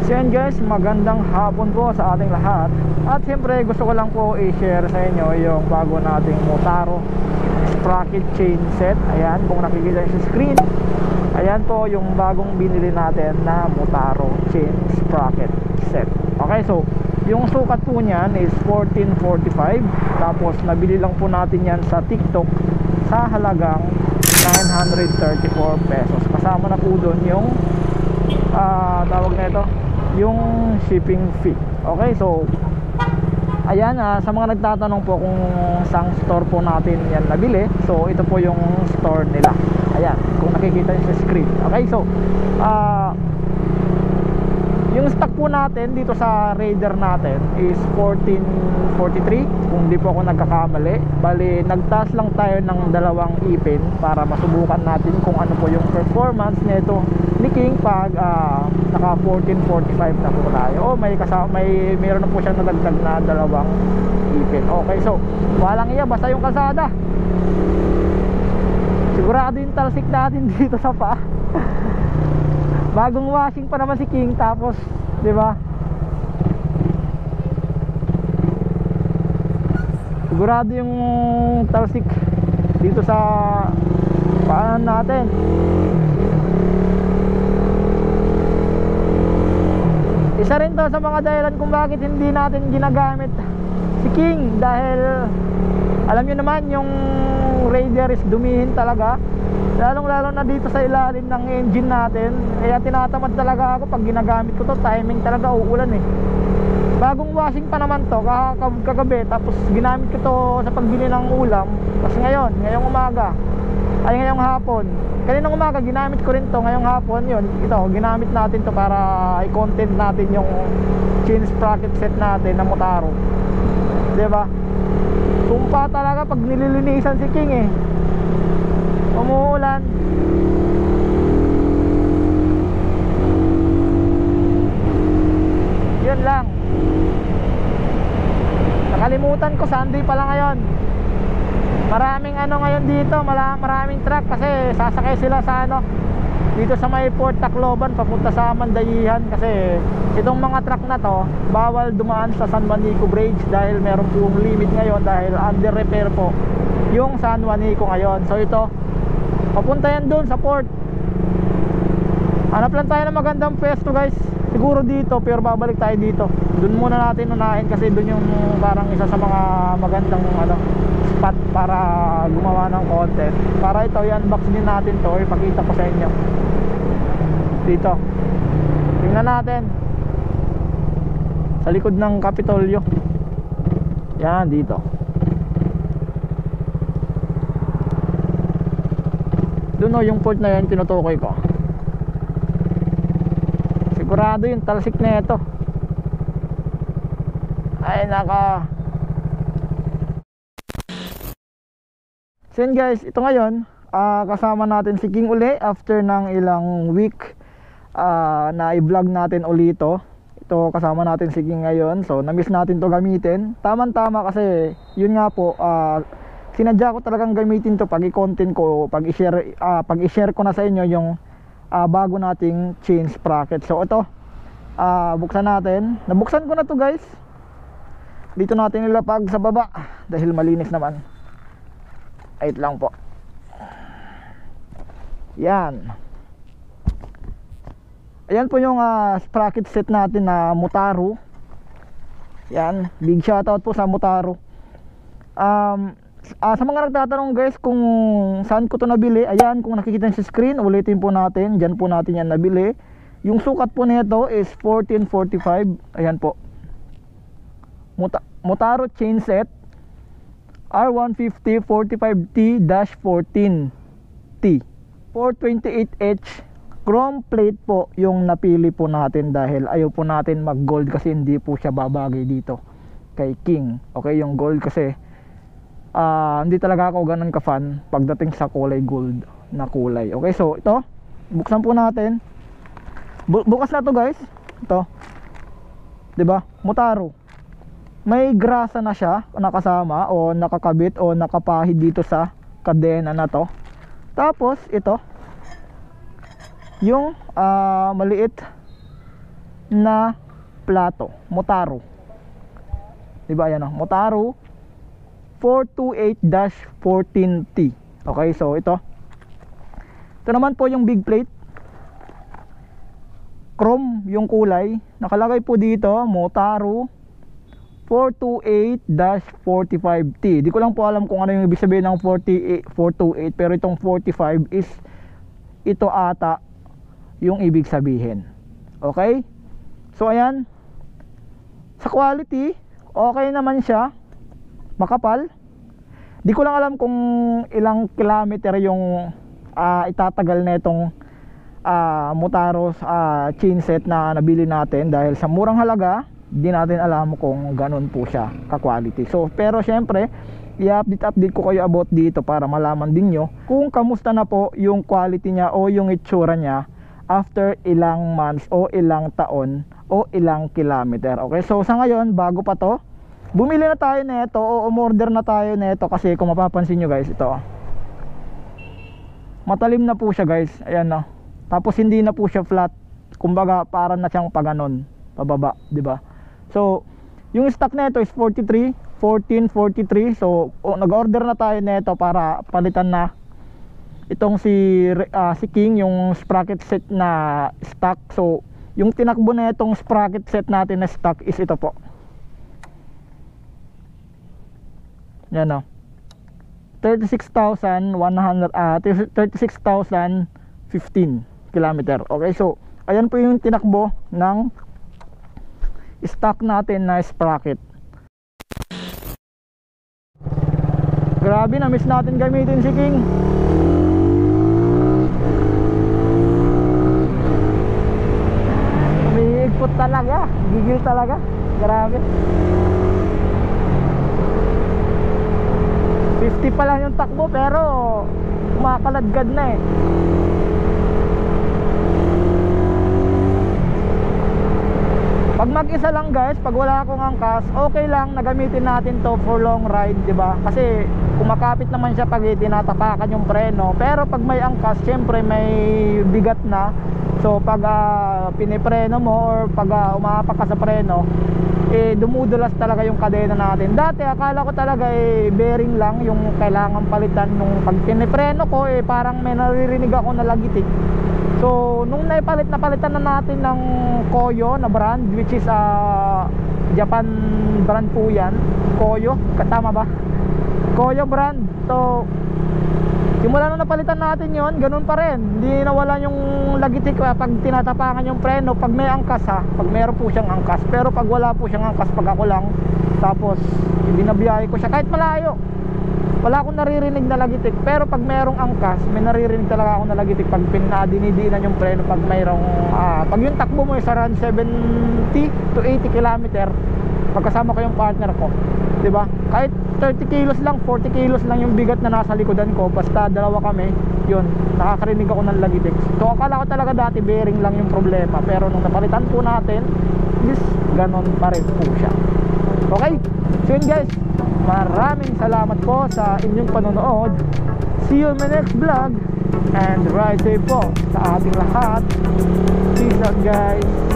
So yan guys, magandang hapon po sa ating lahat. At siyempre gusto ko lang po i-share sa inyo yung bago nating Motaro sprocket chain set. Ayan, kung nakikita nyo sa screen, ayan po yung bagong binili natin na Motaro chain sprocket set. Okay, so yung sukat po niyan is 1445. Tapos nabili lang po natin yan sa TikTok sa halagang 934 pesos. Kasama na po doon yung tawag na ito, yung shipping fee. Okay, so ayan, sa mga nagtatanong po kung saang store po natin yan nabili, so ito po yung store nila. Ayan, kung nakikita nyo sa screen. Okay, so yung stock po natin dito sa Raider natin is 1443, kung di po ako nagkakamali. Bali, nagtaas lang tayo ng dalawang ipin para masubukan natin kung ano po yung performance nito ni King pag naka 1445 na po tayo. Mayroon na po siyang nadagdag na dalawang ipin. Okay, so walang iya, basta yung kalsada. Sigurado yung talsik natin dito sa pa. Bagong washing pa naman si King, tapos, di ba? Sigurado yung talsik dito sa paanan natin. Isa rin to sa mga dahilan kung bakit hindi natin ginagamit si King, dahil alam nyo naman yung Raider is dumihin talaga, lalong lalo na dito sa ilalim ng engine natin. Kaya tinatamad talaga ako pag ginagamit ko to. Timing talaga, uulan eh. Bagong washing pa naman to kagabi, tapos ginamit ko to sa pagbili ng ulam. Tapos ngayong umaga, ay ngayong hapon, kaninang umaga ginamit ko rin to. Ngayong hapon, yun, ito, ginamit natin to para i-content natin yung chain sprocket set natin na Motaro. Diba? Sumpa talaga pag nililinisan si King eh. Umuulan. Yun lang. Nakalimutan ko, Sunday pala ngayon. Maraming ngayon dito, maraming truck kasi sasakay sila sa dito sa may Port Tacloban papunta sa Mandayihan. Kasi itong mga truck na to bawal dumaan sa San Juanico Bridge dahil meron pong limit ngayon, dahil under repair po yung San Juanico ngayon. So ito, papunta yan dun sa port. Hanap lang tayo ng magandang pwesto guys, siguro dito, pero babalik tayo dito. Dun muna natin unahin kasi dun yung parang isa sa mga magandang spot para gumawa ng content. Para ito, i-unbox din natin to, ipakita ko sa inyo dito. Tingnan natin sa likod ng Kapitolyo. Yan, dito. Doon yung port na yan, tinutukoy ko. Sigurado yung talsik na ito. Ay naka. So yun guys, ito ngayon, kasama natin si King uli after ng ilang week na i-vlog natin uli ito. Ito, kasama natin si King ngayon. So na-miss natin to gamitin. Tama-tama kasi yun nga po, sinadya ko talagang gamitin to pag i-content ko, pag i-share ko na sa inyo yung bago nating chain sprocket. So ito, buksan natin. Nabuksan ko na to guys. Dito natin nilapag sa baba dahil malinis naman. Wait lang po. Yan. Ayan po yung sprocket set natin na Motaro. Yan, big shoutout po sa Motaro. Sa mga nagtatanong guys kung saan ko to nabili, ayan, kung nakikita nyo sa screen, ulitin po natin, dyan po natin yan nabili. Yung sukat po nito is 1445. Ayan po, Motaro chain set R150 45T-14T 428H chrome plate po yung napili po natin dahil ayaw po natin mag gold kasi hindi po siya babagay dito kay King. Okay, yung gold kasi hindi talaga ako ganun ka fan pagdating sa kulay gold na kulay. Okay, so ito, buksan po natin. Bukas na to guys. Ito, 'di ba? Motaro. May grasa na siya nakasama o nakakabit o nakapahid dito sa kadena na to. Tapos ito, yung maliit na plato, Motaro. Diba, ayan o, Motaro 428-14T. Okay, so ito naman po yung big plate, chrome yung kulay. Nakalagay po dito Motaro 428-45T. Di ko lang po alam kung ano yung ibig sabihin ng 428, pero itong 45 is ito ata yung ibig sabihin. Okay, so ayan, sa quality okay naman siya, makapal. Di ko lang alam kung ilang kilometer yung itatagal na itong Motaro chainset na nabili natin, dahil sa murang halaga di natin alam kung ganun po siya ka-quality. So pero syempre i-update ko kayo about dito para malaman din nyo kung kamusta na po yung quality niya o yung itsura niya after ilang months o ilang taon o ilang kilometer. Okay, so sa ngayon, bago pa to, bumili na tayo nito o umorder na tayo nito, kasi kung mapapansin nyo guys, ito matalim na po siya guys, ayan no. Tapos hindi na po siya flat, kumbaga para na siyang paganon pababa, di ba? So yung stock nito is 1443. So nag-order na tayo nito para palitan na itong si King, yung sprocket set na stock. So yung tinakbo na itong sprocket set natin na stock is ito po, yan o, 36,015 kilometer. Okay, so ayan po yung tinakbo ng stock natin na sprocket. Grabe, na miss natin gamitin si King. Umiigpot talaga, gigil talaga. Grabe, 50 pa lang yung takbo pero kumakaladgad na eh. Pag mag-isa lang guys, pag wala akong angkas, okay lang na gamitin natin to for long ride, di ba? Kasi kumakapit naman siya pag tinatapakan yung preno. Pero pag may angkas, syempre may bigat na. So pag pinipreno mo or pag umapak ka sa preno, dumudulas talaga yung kadena natin. Dati akala ko talaga bearing lang yung kailangan palitan. Nung pag pinipreno ko parang may naririnig ako na lagitik. So nung napalitan na natin ng Koyo na brand, which is Japan brand po yan, Koyo, tama ba? Koyo brand. So simula nung napalitan natin yon, ganun pa rin, hindi nawala yung lagitik pag tinatapangan yung preno pag may angkas pag meron po siyang angkas. Pero pag wala po siyang angkas, pag ako lang tapos binabiyahe ko siya kahit malayo, wala akong naririnig na lagitik. Pero pag merong angkas, may naririnig talaga ako na lagitik pag dinidiinan yung preno. Pag mayroong pag yung takbo mo is around 70 to 80 kilometer pagkasama ko yung partner ko, di ba? Kahit 30 kilos lang, 40 kilos lang yung bigat na nasa likodan ko, basta dalawa kami, yun, nakakarinig ako ng lagitik. So akala ko talaga dati bearing lang yung problema, pero nung napalitan po natin is ganon pa rin po siya. Okay, so yun guys, maraming salamat po sa inyong panonood. See you in my next vlog, and ride safe po sa ating lahat. Peace out guys.